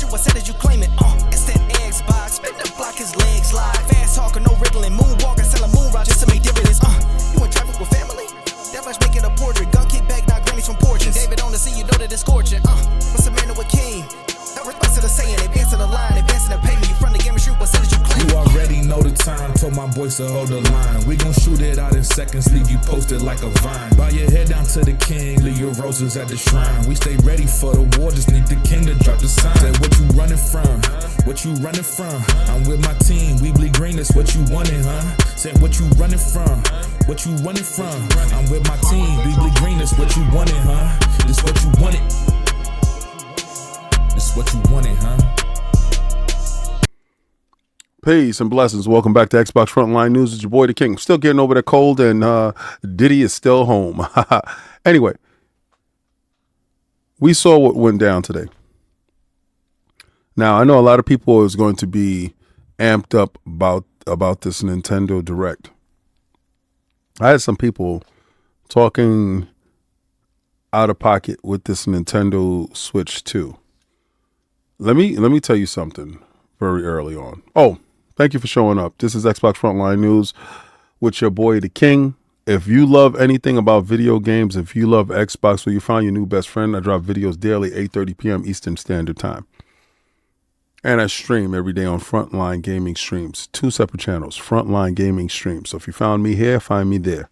shoot, I said as you claim it. Instant Xbox, spin the block, his legs slide. Fast talker, no riddling, moonwalker, selling moon rock just to make dividends. You in traffic with family? That much make it a portrait. Gun kick back, not grannies from porches. David on the scene, you know that it's scorching. What's a man with king? No response to the saying, advancing the line, advancing the payment. You front the game and shoot, I said as you claim it. You already know the time, told my boys to hold the line. We gon' shoot it out in seconds, leave you posted like a vine. Bow your head down to the king, leave your roses at the shrine. We stay ready for the war, just need the king to drop the sign. Say what you running from, what you running from? I'm with my team, we bleed green, that's what you wanted, huh? Say what you running from, what you running from? I'm with my team, we bleed green, that's what you wanted, huh? This what you wanted. This what you wanted, huh? Peace and blessings. Welcome back to Xbox Frontline News. It's your boy, the King. Still getting over the cold, and Diddy is still home. Anyway, we saw what went down today. Now, I know a lot of people is going to be amped up about this Nintendo Direct. I had some people talking out of pocket with this Nintendo Switch 2. Let me tell you something very early on. Oh, thank you for showing up. This is Xbox Frontline News with your boy, the King. If you love anything about video games, if you love Xbox, well, you found your new best friend. I drop videos daily, 8:30 p.m. Eastern Standard Time. And I stream every day on Frontline Gaming Streams. 2 separate channels, Frontline Gaming Streams. So if you found me here, find me there.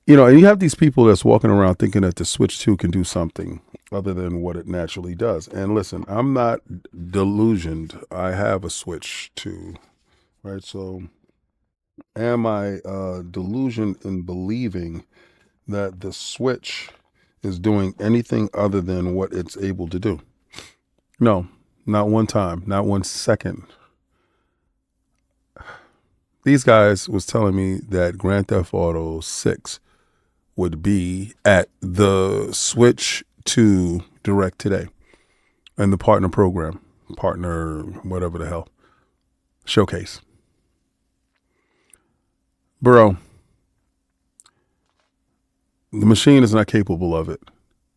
You know, and you have these people that's walking around thinking that the Switch 2 can do something other than what it naturally does. And listen, I'm not delusioned. I have a Switch 2, right? So am I delusioned in believing that the Switch is doing anything other than what it's able to do? No, not one time, not 1 second. These guys was telling me that Grand Theft Auto 6 would be at the Switch 2 Direct today and the partner program, partner, whatever the hell, showcase. Bro, the machine is not capable of it,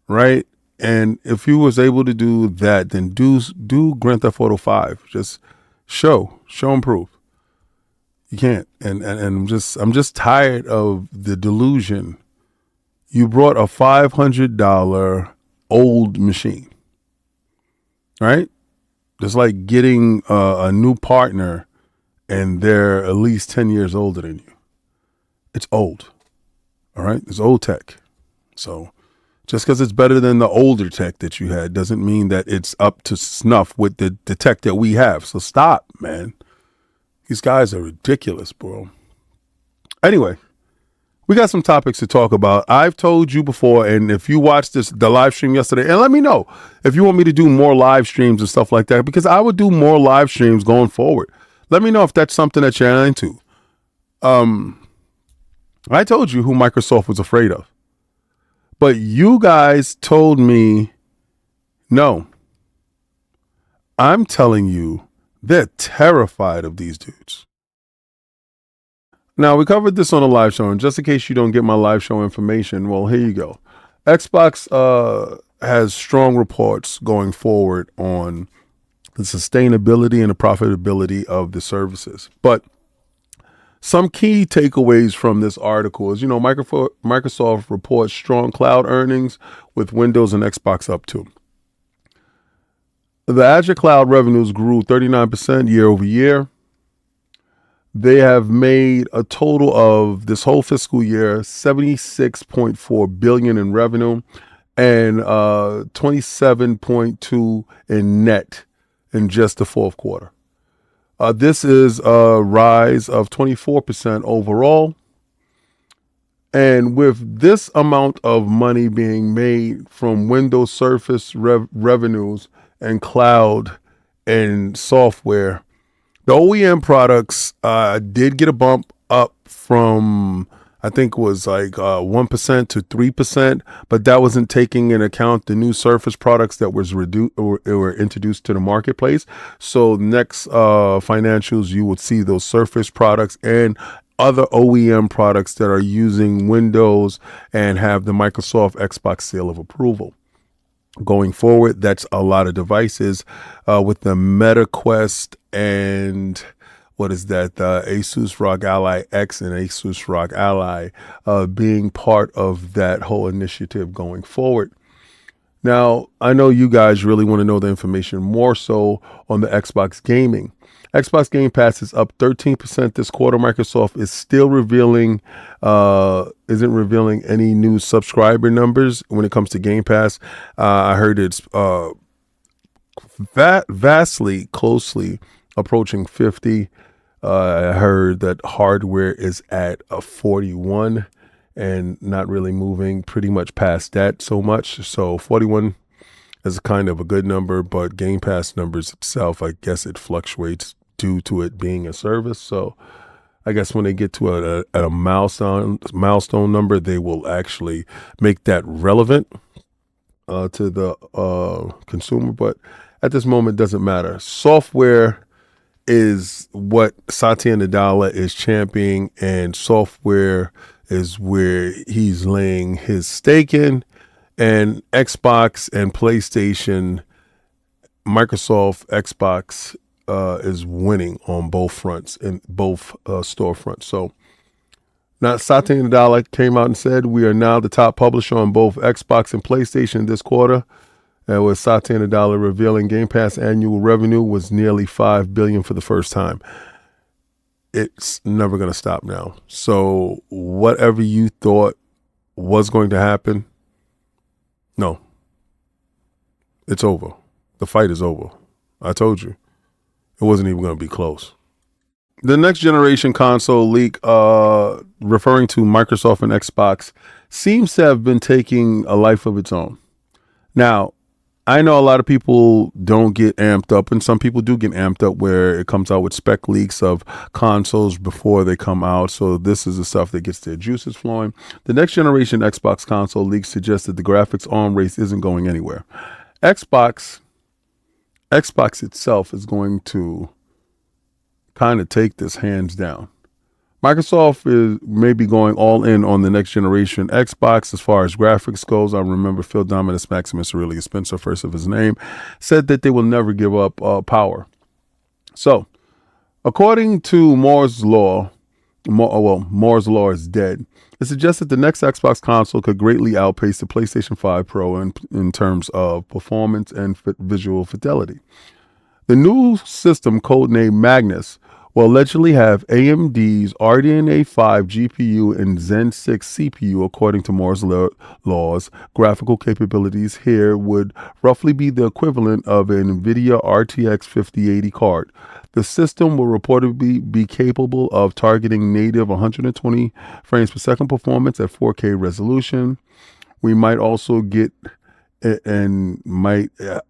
right? And if you was able to do that, then do Grand Theft Auto 5. Just show and prove. You can't. And I'm just tired of the delusion. You brought a $500 old machine, right? It's like getting a new partner and they're at least 10 years older than you. It's old, all right? It's old tech. So just because it's better than the older tech that you had doesn't mean that it's up to snuff with the tech that we have. So stop, man. These guys are ridiculous, bro. Anyway. We got some topics to talk about. I've told you before, and if you watched the live stream yesterday, and let me know if you want me to do more live streams and stuff like that, because I would do more live streams going forward. Let me know if that's something that you're into. I told you who Microsoft was afraid of, but you guys told me no. I'm telling you, they're terrified of these dudes. Now, we covered this on a live show, and just in case you don't get my live show information, well, here you go. Xbox has strong reports going forward on the sustainability and the profitability of the services. But some key takeaways from this article is, Microsoft reports strong cloud earnings with Windows and Xbox up too. The Azure cloud revenues grew 39% year over year. They have made a total of this whole fiscal year $76.4 billion in revenue and $27.2 in net in just the fourth quarter. This is a rise of 24% overall. And with this amount of money being made from Windows Surface revenues and cloud and software, the OEM products did get a bump up from, I think it was like 1% to 3%, but that wasn't taking into account the new Surface products that were introduced to the marketplace. So next financials, you would see those Surface products and other OEM products that are using Windows and have the Microsoft Xbox seal of approval. going forward. That's a lot of devices with the Meta Quest and what is that? The Asus ROG Ally X and Asus ROG Ally being part of that whole initiative going forward. Now, I know you guys really want to know the information more so on the Xbox gaming. Xbox Game Pass is up 13% this quarter. Microsoft is still isn't revealing any new subscriber numbers when it comes to Game Pass. I heard it's vastly closely approaching 50. I heard that hardware is at a 41 and not really moving pretty much past that so much. So 41 is kind of a good number, but Game Pass numbers itself, I guess it fluctuates due to it being a service. So I guess when they get to a milestone number, they will actually make that relevant to the consumer. But at this moment, it doesn't matter. Software is what Satya Nadella is championing, and software is where he's laying his stake in. And Xbox and PlayStation, Microsoft, Xbox is winning on both fronts in both storefronts. So now Satya Nadella came out and said we are now the top publisher on both Xbox and PlayStation this quarter. And with Satya Nadella revealing Game Pass annual revenue was nearly $5 billion for the first time. It's never going to stop now. So whatever you thought was going to happen, no, it's over. The fight is over. I told you. It wasn't even going to be close. The next generation console leak, referring to Microsoft and Xbox, seems to have been taking a life of its own. Now, I know a lot of people don't get amped up, and some people do get amped up where it comes out with spec leaks of consoles before they come out. So this is the stuff that gets their juices flowing. The next generation Xbox console leaks suggest that the graphics arm race isn't going anywhere. Xbox itself is going to kind of take this hands down. Microsoft is maybe going all in on the next generation Xbox as far as graphics goes. I remember Phil Dominus Maximus Aurelius Spencer, first of his name, said that they will never give up power. So, according to Moore's Law, Moore's Law is dead. It suggests that the next Xbox console could greatly outpace the PlayStation 5 Pro in terms of performance and visual fidelity. The new system, codenamed Magnus, will allegedly have AMD's RDNA 5 GPU and Zen 6 CPU, according to Moore's Law's graphical capabilities here would roughly be the equivalent of an NVIDIA RTX 5080 card. The system will reportedly be capable of targeting native 120 frames per second performance at 4K resolution. We might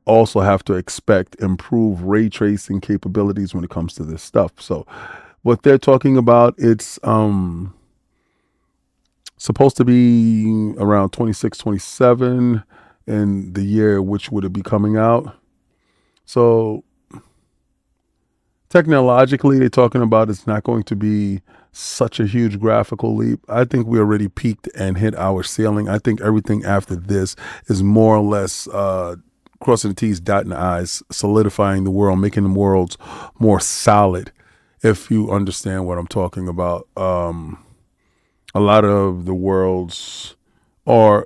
also have to expect improved ray tracing capabilities when it comes to this stuff. So what they're talking about, it's supposed to be around 26, 27 in the year which would it be coming out. So technologically, they're talking about it's not going to be such a huge graphical leap. I think we already peaked and hit our ceiling. I think everything after this is more or less crossing the T's, dotting the I's, solidifying the world, making the worlds more solid, if you understand what I'm talking about. A lot of the worlds are,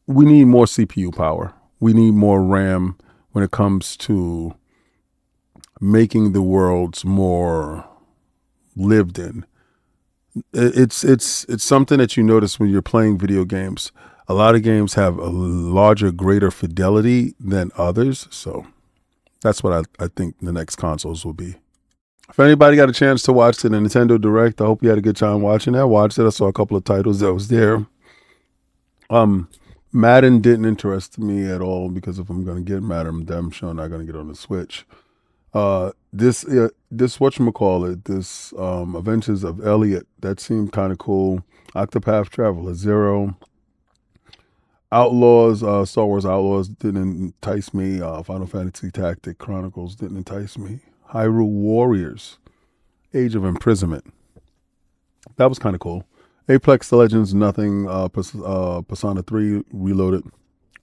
we need more CPU power. We need more RAM when it comes to making the worlds more lived in. It's something that you notice when you're playing video games. A lot of games have a larger, greater fidelity than others. So that's what I think the next consoles will be. If anybody got a chance to watch the Nintendo Direct, I hope you had a good time watching that. I watched it. I saw a couple of titles that was there. Madden didn't interest me at all because if I'm going to get Madden Redemption, I'm not going to get on the Switch. This whatchamacallit, this Adventures of Elliot, that seemed kind of cool. Octopath Traveler 0. Outlaws, Star Wars Outlaws didn't entice me. Final Fantasy Tactic Chronicles didn't entice me. Hyrule Warriors, Age of Imprisonment. That was kind of cool. Apex Legends, nothing. Persona 3 Reloaded,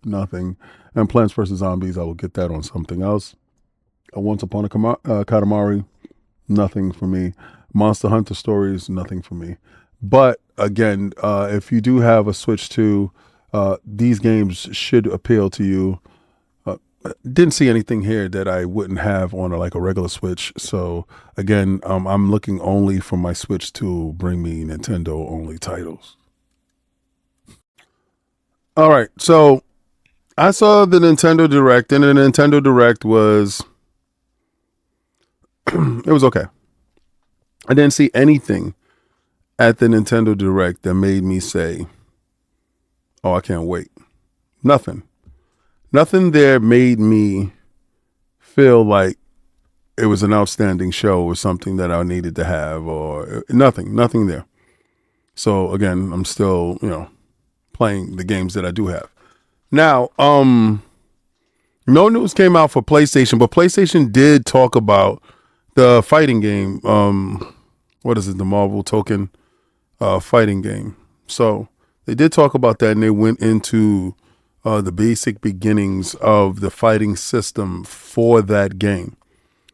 nothing. And Plants vs. Zombies, I will get that on something else. Once Upon a Katamari, nothing for me. Monster Hunter Stories, nothing for me. But again, if you do have a Switch 2, these games should appeal to you. Didn't see anything here that I wouldn't have on like a regular Switch. So again, I'm looking only for my Switch to bring me Nintendo only titles. All right, so I saw the Nintendo Direct, and the Nintendo Direct was it was okay. I didn't see anything at the Nintendo Direct that made me say, "Oh, I can't wait." Nothing. Nothing there made me feel like it was an outstanding show or something that I needed to have, or nothing there. So again, I'm still, playing the games that I do have. Now, no news came out for PlayStation, but PlayStation did talk about the fighting game. What is it? The Marvel Token fighting game. So they did talk about that, and they went into the basic beginnings of the fighting system for that game.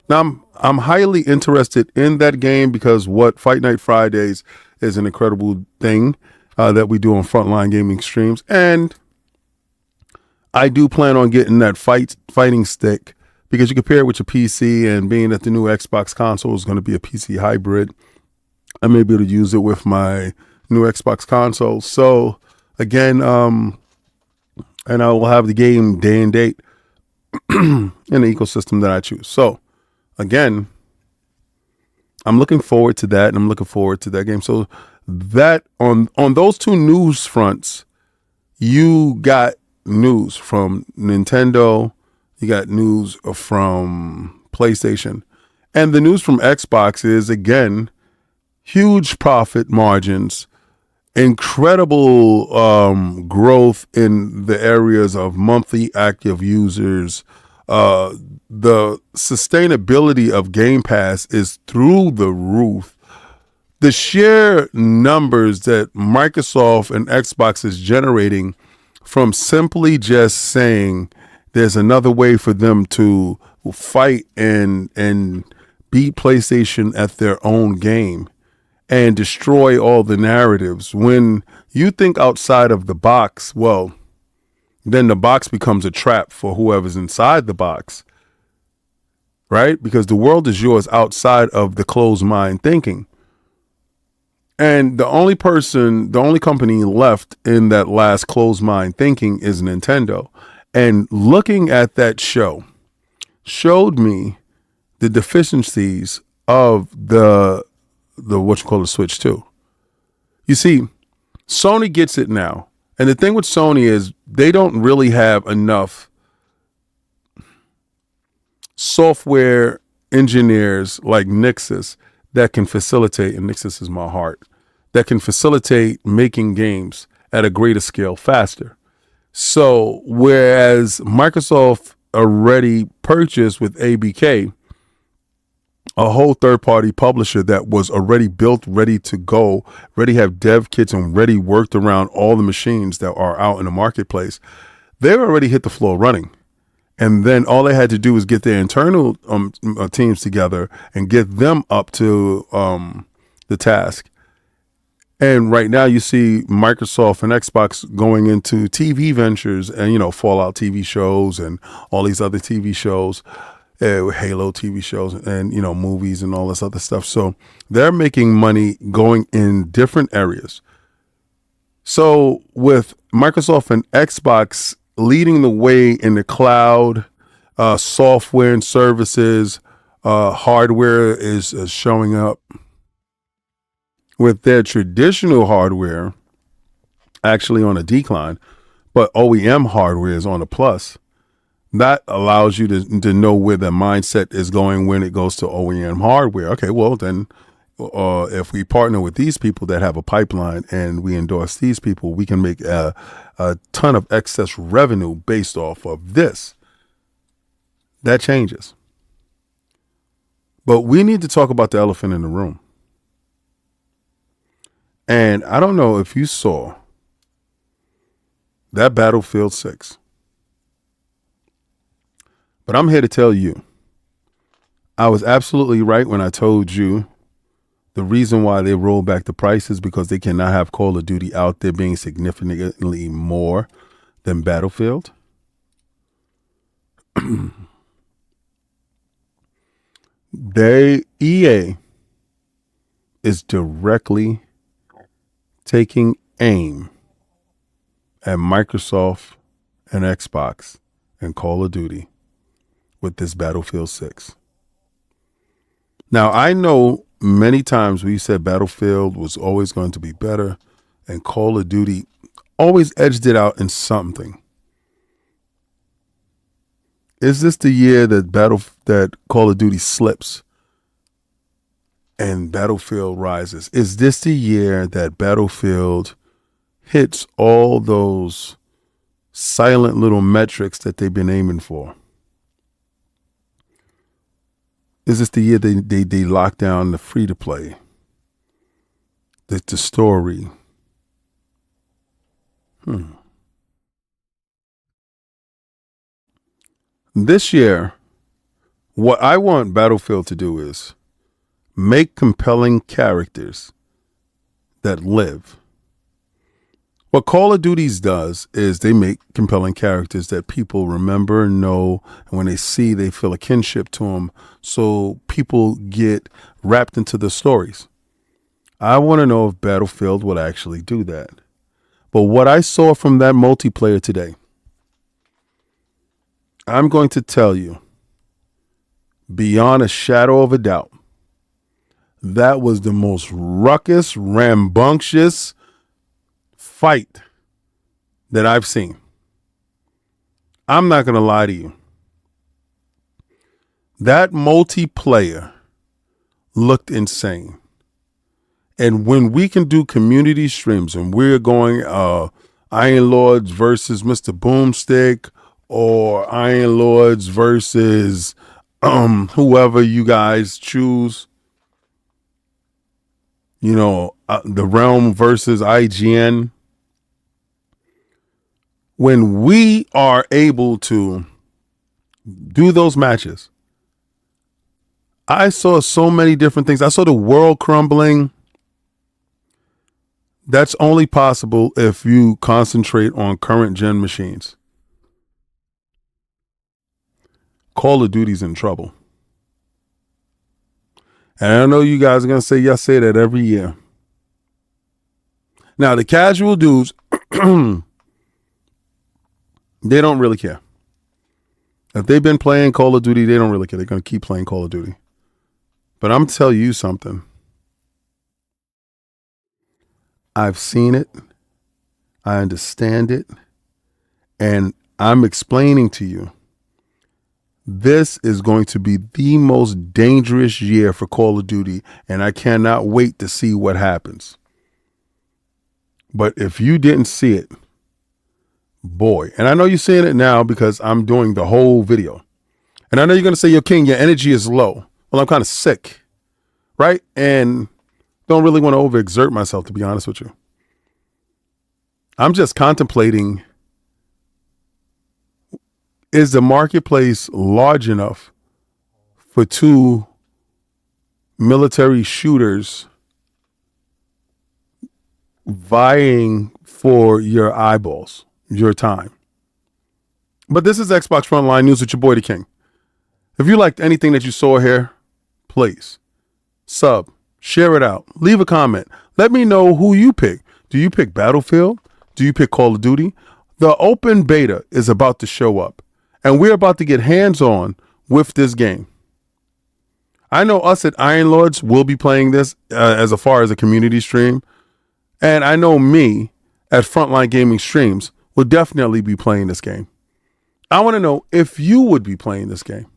Now, I'm highly interested in that game because what Fight Night Fridays is an incredible thing that we do on Frontline Gaming streams, and I do plan on getting that fighting stick because you can pair it with your PC, and being that the new Xbox console is going to be a PC hybrid, I may be able to use it with my new Xbox console. So again, and I will have the game day and date in the ecosystem that I choose. So again, I'm looking forward to that, and I'm looking forward to that game. So that on those two news fronts, you got news from Nintendo, you got news from PlayStation, and the news from Xbox is again huge profit margins, incredible growth in the areas of monthly active users. The sustainability of Game Pass is through the roof. The sheer numbers that Microsoft and Xbox is generating from simply just saying there's another way for them to fight and beat PlayStation at their own game and destroy all the narratives. When you think outside of the box, well, then the box becomes a trap for whoever's inside the box, right? Because the world is yours outside of the closed mind thinking. And the only company left in that last closed mind thinking is Nintendo. And looking at that show showed me the deficiencies of the Switch 2. You see, Sony gets it now. And the thing with Sony is they don't really have enough software engineers like Nixus that can facilitate, and Nixus is my heart, that can facilitate making games at a greater scale faster. So whereas Microsoft already purchased with ABK a whole third-party publisher that was already built, ready to go, ready to have dev kits and ready worked around all the machines that are out in the marketplace, they already hit the floor running. And then all they had to do was get their internal teams together and get them up to the task. And right now you see Microsoft and Xbox going into TV ventures and, Fallout TV shows and all these other TV shows, Halo TV shows and, movies and all this other stuff. So they're making money going in different areas. So with Microsoft and Xbox leading the way in the cloud, software and services, hardware is showing up. With their traditional hardware actually on a decline, but OEM hardware is on a plus. That allows you to know where the mindset is going when it goes to OEM hardware. Okay, well then, if we partner with these people that have a pipeline and we endorse these people, we can make a ton of excess revenue based off of this. That changes. But we need to talk about the elephant in the room. And I don't know if you saw that Battlefield 6, but I'm here to tell you, I was absolutely right when I told you the reason why they rolled back the prices because they cannot have Call of Duty out there being significantly more than Battlefield. EA is directly taking aim at Microsoft and Xbox and Call of Duty with this Battlefield 6. Now, I know many times we said Battlefield was always going to be better and Call of Duty always edged it out in something. Is this the year that Call of Duty slips and Battlefield rises? Is this the year that Battlefield hits all those silent little metrics that they've been aiming for? Is this the year they lock down the free-to-play, the story? This year, what I want Battlefield to do is make compelling characters that live. What Call of Duty's does is they make compelling characters that people remember, know, and when they see, they feel a kinship to them. So people get wrapped into the stories. I want to know if Battlefield will actually do that. But what I saw from that multiplayer today, I'm going to tell you, beyond a shadow of a doubt, that was the most ruckus, rambunctious fight that I've seen. I'm not going to lie to you. That multiplayer looked insane. And when we can do community streams and we're going Iron Lords versus Mr. Boomstick or Iron Lords versus whoever you guys choose, the Realm versus IGN. When we are able to do those matches, I saw so many different things. I saw the world crumbling. That's only possible if you concentrate on current gen machines. Call of Duty's in trouble. And I know you guys are going to say, yes, say that every year. Now, the casual dudes, they don't really care. If they've been playing Call of Duty, they don't really care. They're going to keep playing Call of Duty. But I'm telling you something. I've seen it. I understand it. And I'm explaining to you, this is going to be the most dangerous year for Call of Duty, and I cannot wait to see what happens. But if you didn't see it, boy, and I know you're seeing it now because I'm doing the whole video. And I know you're going to say, yo, King, your energy is low. Well, I'm kind of sick, right? And don't really want to overexert myself, to be honest with you. I'm just contemplating, is the marketplace large enough for two military shooters vying for your eyeballs, your time? But this is Xbox Frontline News with your boy, the King. If you liked anything that you saw here, please sub, share it out, leave a comment. Let me know who you pick. Do you pick Battlefield? Do you pick Call of Duty? The open beta is about to show up, and we're about to get hands-on with this game. I know us at Iron Lords will be playing this as far as a community stream, and I know me at Frontline Gaming Streams will definitely be playing this game. I want to know if you would be playing this game.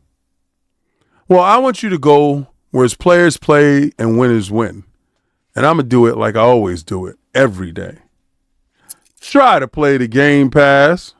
Well, I want you to go where it's players play and winners win. And I'm going to do it like I always do it every day. Try to play the Game Pass.